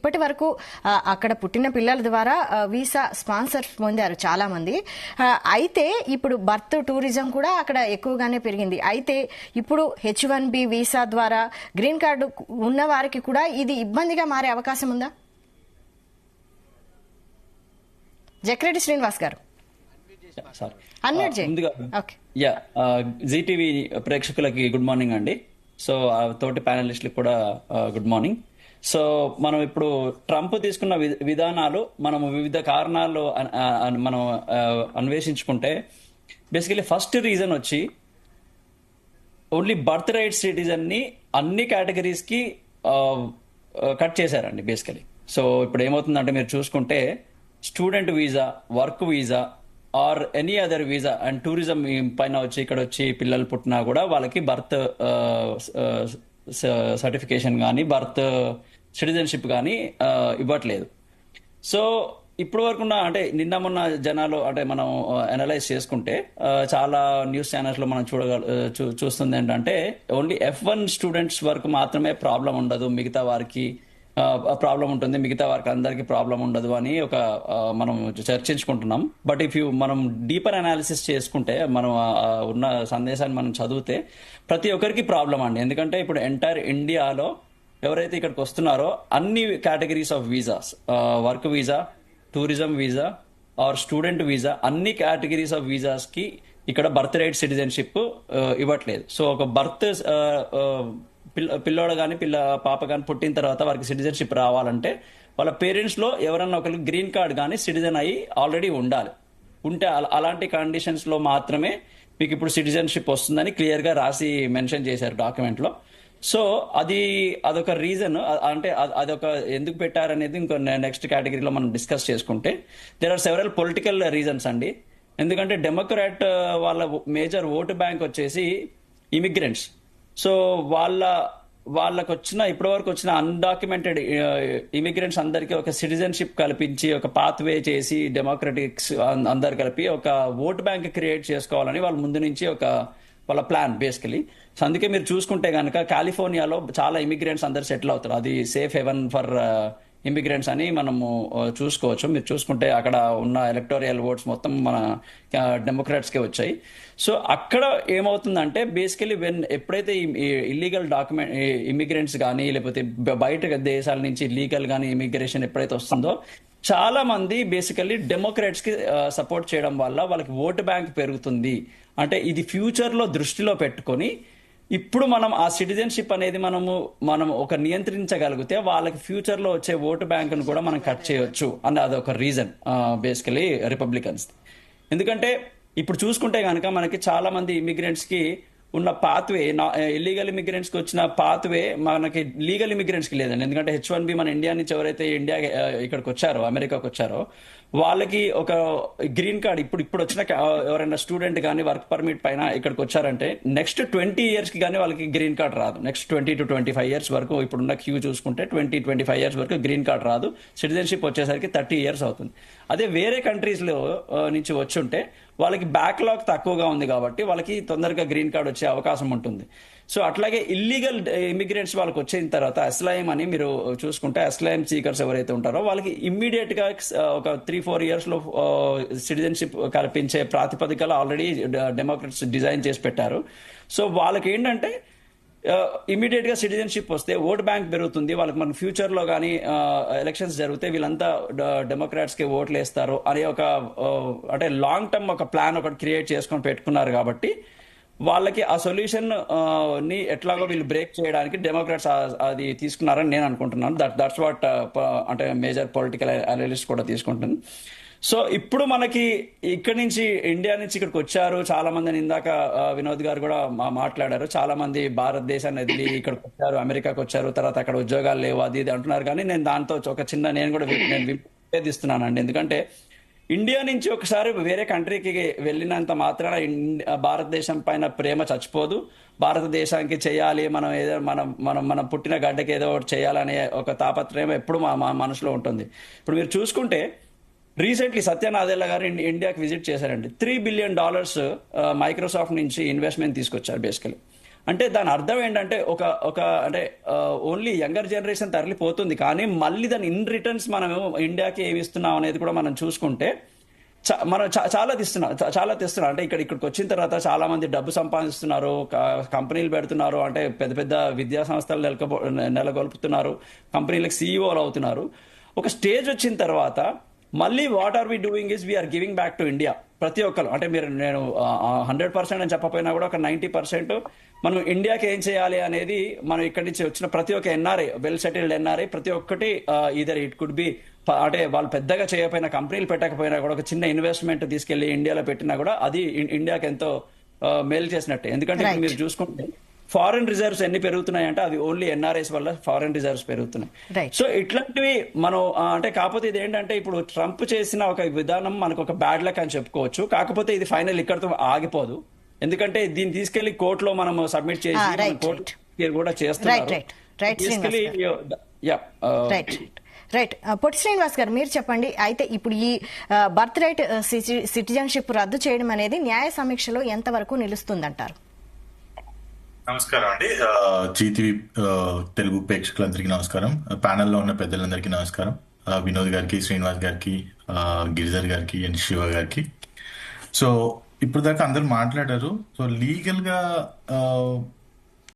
ఇప్పటి వరకు అక్కడ పుట్టిన పిల్లల ద్వారా వీసా స్పాన్సర్ పొందారు చాలా మంది. అయితే ఇప్పుడు బర్త్ టూరిజం కూడా అక్కడ ఎక్కువగానే పెరిగింది. అయితే ఇప్పుడు H1B వీసా ద్వారా గ్రీన్ కార్డు ఉన్న వారికి కూడా ఇది ఇబ్బందిగా మారే అవకాశం ఉందా? జక్రెడ్డి శ్రీనివాస్ గారు. జీటీవీ ప్రేక్షకులకి గుడ్ మార్నింగ్ అండి. సో తోటి ప్యానలిస్టులకు కూడా గుడ్ మార్నింగ్. సో మనం ఇప్పుడు ట్రంప్ తీసుకున్న విధానాలు మనము వివిధ కారణాలు మనం అన్వేషించుకుంటే బేసికలీ ఫస్ట్ రీజన్ వచ్చి ఓన్లీ బర్త్ రైట్ సిటిజన్ ని అన్ని కేటగిరీస్ కి కట్ చేశారండి బేసికలీ. సో ఇప్పుడు ఏమవుతుందంటే మీరు చూసుకుంటే student visa, work visa or any other visa and tourism పైన వచ్చి ఇక్కడ వచ్చి పిల్లలు పుట్టినా కూడా వాళ్ళకి బర్త్ సర్టిఫికేషన్ కానీ బర్త్ సిటిజన్షిప్ కానీ ఇవ్వట్లేదు. సో ఇప్పుడు వరకు అంటే నిన్న మొన్న జనాలు అంటే మనం అనలైజ్ చేసుకుంటే చాలా న్యూస్ ఛానల్స్ లో మనం చూస్తుంది ఏంటంటే ఓన్లీ F1 స్టూడెంట్స్ వరకు మాత్రమే ప్రాబ్లం ఉండదు, మిగతా వారికి ప్రాబ్లం ఉంటుంది, మిగతా వారికి అందరికి ప్రాబ్లం ఉండదు అని ఒక మనం చర్చించుకుంటున్నాం. బట్ మనం డీపర్ అనాలిసిస్ చేసుకుంటే మనం ఉన్న సందేశాన్ని మనం చదివితే ప్రతి ఒక్కరికి ప్రాబ్లం అండి. ఎందుకంటే ఇప్పుడు ఎంటైర్ ఇండియాలో ఎవరైతే ఇక్కడికి వస్తున్నారో అన్ని categories of visas, work visa, tourism visa or student visa, అన్ని కేటగిరీస్ ఆఫ్ వీసాస్ కి ఇక్కడ బర్త్ రైట్ సిటిజన్షిప్ ఇవ్వట్లేదు. సో ఒక బర్త్ పిల్లోడు కానీ పాప కానీ పుట్టిన తర్వాత వారికి సిటిజన్షిప్ రావాలంటే వాళ్ళ పేరెంట్స్ లో ఎవరన్నా ఒకరికి గ్రీన్ కార్డ్ కానీ సిటిజన్ అయ్యి ఆల్రెడీ ఉండాలి. ఉంటే అలాంటి కండిషన్స్ లో మాత్రమే మీకు ఇప్పుడు సిటిజన్షిప్ వస్తుందని క్లియర్ గా రాసి మెన్షన్ చేశారు డాక్యుమెంట్ లో. సో అదొక రీజన్. అంటే అదొక ఎందుకు పెట్టారనేది ఇంకో నెక్స్ట్ కేటగిరీలో మనం డిస్కస్ చేసుకుంటే there are several political reasons అండి. ఎందుకంటే డెమోక్రాట్ వాళ్ళ మేజర్ ఓటు బ్యాంక్ వచ్చేసి ఇమిగ్రెంట్స్. సో వాళ్ళకు వచ్చిన ఇప్పటి వరకు వచ్చిన అన్డాక్యుమెంటెడ్ ఇమిగ్రెంట్స్ అందరికీ ఒక సిటిజన్షిప్ కల్పించి ఒక పాత్వే చేసి డెమోక్రటిక్స్ అందరు కలిపి ఒక ఓట్ బ్యాంక్ క్రియేట్ చేసుకోవాలని వాళ్ళ ముందు నుంచి వాళ్ళ ప్లాన్ బేసికలీ. సో అందుకే మీరు చూసుకుంటే కనుక కాలిఫోర్నియాలో చాలా ఇమిగ్రెంట్స్ అందరు సెటిల్ అవుతారు. అది సేఫ్ హెవెన్ ఫర్ ఇమిగ్రెంట్స్ అని మనము చూసుకోవచ్చు. మీరు చూసుకుంటే అక్కడ ఉన్న ఎలక్టోరియల్ ఓట్స్ మొత్తం మన డెమోక్రాట్స్కే వచ్చాయి. సో అక్కడ ఏమవుతుందంటే బేసికలీ ఎప్పుడైతే ఇల్లీగల్ ఇమిగ్రెంట్స్ కానీ లేకపోతే బయట దేశాల నుంచి లీగల్ కానీ ఇమిగ్రేషన్ ఎప్పుడైతే వస్తుందో చాలా మంది బేసికల్లీ డెమోక్రాట్స్ కి సపోర్ట్ చేయడం వల్ల వాళ్ళకి ఓటు బ్యాంక్ పెరుగుతుంది. అంటే ఇది ఫ్యూచర్ లో దృష్టిలో పెట్టుకొని ఇప్పుడు మనం ఆ సిటిజన్షిప్ అనేది మనం ఒక నియంత్రించగలిగితే వాళ్ళకి ఫ్యూచర్ లో వచ్చే ఓటు బ్యాంకును కూడా మనం కట్ చేయొచ్చు అని అదొక రీజన్ బేసికలీ రిపబ్లికన్స్. ఎందుకంటే ఇప్పుడు చూసుకుంటే కనుక మనకి చాలా మంది ఇమిగ్రెంట్స్ కి ఉన్న పాత్వే ఇల్లీగల్ ఇమిగ్రెంట్స్ కి వచ్చిన పాత్వే మనకి లీగల్ ఇమిగ్రెంట్స్ కి లేదండి. ఎందుకంటే H1B మన ఇండియా నుంచి ఎవరైతే ఇక్కడికి వచ్చారో, అమెరికాకి వచ్చారో వాళ్ళకి ఒక గ్రీన్ కార్డ్ ఇప్పుడు వచ్చిన ఎవరైనా స్టూడెంట్ కానీ వర్క్ పర్మిట్ పైన ఇక్కడికి వచ్చారంటే నెక్స్ట్ 20 years కి కానీ వాళ్ళకి గ్రీన్ కార్డ్ రాదు. నెక్స్ట్ 20 to 25 years వరకు ఇప్పుడున్న క్యూ చూసుకుంటే 20-25 years వరకు గ్రీన్ కార్డ్ రాదు. సిటిజన్షిప్ వచ్చేసరికి 30 years అవుతుంది. అదే వేరే కంట్రీస్ లో నుంచి వచ్చి ఉంటే వాళ్ళకి బ్యాక్లాగ్ తక్కువగా ఉంది కాబట్టి వాళ్ళకి తొందరగా గ్రీన్ కార్డ్ వచ్చే అవకాశం ఉంటుంది. సో అట్లాగే ఇల్లీగల్ ఇమిగ్రెంట్స్ వాళ్ళకి వచ్చిన తర్వాత అస్లైమ్ అని మీరు చూసుకుంటే అస్లైమ్ సీకర్స్ ఎవరైతే ఉంటారో వాళ్ళకి ఇమ్మీడియట్ గా ఒక 3-4 years లో సిటిజన్షిప్ కల్పించే ప్రాతిపదికలు ఆల్రెడీ డెమోక్రట్స్ డిజైన్ చేసి పెట్టారు. సో వాళ్ళకి ఏంటంటే ఇమీడియట్ గా సిటిజన్షిప్ వస్తే ఓట్ బ్యాంక్ పెరుగుతుంది. వాళ్ళకి మన ఫ్యూచర్ లో కానీ ఎలక్షన్స్ జరిగితే వీళ్ళంతా డెమోక్రాట్స్ కి ఓట్లు వేస్తారు అనే ఒక అంటే లాంగ్ టర్మ్ ఒక ప్లాన్ ఒకటి క్రియేట్ చేసుకొని పెట్టుకున్నారు. కాబట్టి వాళ్ళకి ఆ సొల్యూషన్ ని ఎట్లాగో వీళ్ళు బ్రేక్ చేయడానికి డెమోక్రాట్స్ అది తీసుకున్నారని నేను అనుకుంటున్నాను. దట్స్ వాట్ అంటే మేజర్ పొలిటికల్ అనలిస్ట్ కూడా తీసుకుంటుంది. సో ఇప్పుడు మనకి ఇక్కడి నుంచి ఇండియా నుంచి ఇక్కడికి వచ్చారు చాలా మంది. ఇందాక వినోద్ గారు కూడా మాట్లాడారు, చాలా మంది భారతదేశాన్ని వదిలి ఇక్కడికి వచ్చారు, అమెరికాకి వచ్చారు, తర్వాత అక్కడ ఉద్యోగాలు లేవు అది ఇది అంటున్నారు. కానీ నేను దాంతో ఒక చిన్న నేను కూడా విభేదిస్తున్నానండి. ఎందుకంటే ఇండియా నుంచి ఒకసారి వేరే కంట్రీకి వెళ్ళినంత మాత్రాన భారతదేశం పైన ప్రేమ చచ్చిపోదు. భారతదేశానికి చేయాలి, మనం ఏదో మనం పుట్టిన గడ్డకి ఏదో ఒకటి చేయాలనే ఒక తాపత్రయం ఎప్పుడు మా మనసులో ఉంటుంది. ఇప్పుడు మీరు చూసుకుంటే రీసెంట్లీ సత్య నాదెల్లా గారు ఇండియాకి విజిట్ చేశారండి. $3 billion మైక్రోసాఫ్ట్ నుంచి ఇన్వెస్ట్మెంట్ తీసుకొచ్చారు బేసికలీ. అంటే దాని అర్థం ఏంటంటే ఒక ఒక అంటే ఓన్లీ యంగర్ జనరేషన్ తరలిపోతుంది, కానీ మళ్ళీ దాని ఇన్ రిటర్న్స్ మనం ఇండియాకి ఏమి ఇస్తున్నాం అనేది కూడా మనం చూసుకుంటే మనం చాలా తెస్తున్నాం. అంటే ఇక్కడికి వచ్చిన తర్వాత చాలా మంది డబ్బు సంపాదిస్తున్నారు, కంపెనీలు పెడుతున్నారు, అంటే పెద్ద పెద్ద విద్యా సంస్థలు నెలకొల్పుతున్నారు, కంపెనీలకు సీఈఓలు అవుతున్నారు. ఒక స్టేజ్ వచ్చిన తర్వాత మళ్ళీ what are we doing is we are giving back to India. ప్రతి ఒక్కరు అంటే నేను 100% అని చెప్పకపోయినా కూడా ఒక 90% మనం ఇండియాకి ఏం చేయాలి అనేది, మనం ఇక్కడి నుంచి వచ్చిన ప్రతి ఒక్క ఎన్ఆర్ఐ, వెల్ సెటిల్డ్ ఎన్ఆర్ఐ, ప్రతి ఒక్కటి ఇదర్ ఇట్ కుడ్ బి అంటే వాళ్ళు పెద్దగా చేయకపోయినా, కంపెనీలు పెట్టకపోయినా కూడా ఒక చిన్న ఇన్వెస్ట్మెంట్ తీసుకెళ్లి ఇండియాలో పెట్టినా కూడా అది ఇండియాకి ఎంతో మేలు చేసినట్టే. ఎందుకంటే ఇప్పుడు మీరు చూసుకుంటే ఫారెన్ రిజర్వ్స్ ఎన్ని పెరుగుతున్నాయి అంటే అది ఓన్లీ ఎన్ఆర్ఐస్ వల్ల ఫారెన్ రిజర్వ్స్ పెరుగుతున్నాయి. సో ఇట్లాంటివి మనం అంటే కాకపోతే ఇది ఏంటంటే ఇప్పుడు ట్రంప్ చేసిన ఒక విధానం మనకు ఒక బ్యాడ్ లక్ అని చెప్పుకోవచ్చు. కాకపోతే ఇది ఫైనల్ ఇక్కడతో ఆగిపోదు, ఎందుకంటే దీన్ని తీసుకెళ్లి కోర్టులో మనం సబ్మిట్ చేసి కోర్టు కూడా చేస్తున్నారు. రైట్. పొట్టి శ్రీనివాస్ గారు, మీరు చెప్పండి. అయితే ఇప్పుడు ఈ బర్త్ రైట్ సిటిజన్షిప్ రద్దు చేయడం అనేది న్యాయ సమీక్షలో ఎంతవరకు నిలుస్తుందంటారు? నమస్కారం అండి. జీటీవీ తెలుగు ప్రేక్షకులందరికీ నమస్కారం, ప్యానెల్లో ఉన్న పెద్దలందరికీ నమస్కారం, వినోద్ గారికి, శ్రీనివాస్ గారికి, గిరిధర్ గారికి అండ్ శివ గారికి. సో ఇప్పుడు దాకా అందరు మాట్లాడారు. సో లీగల్ గా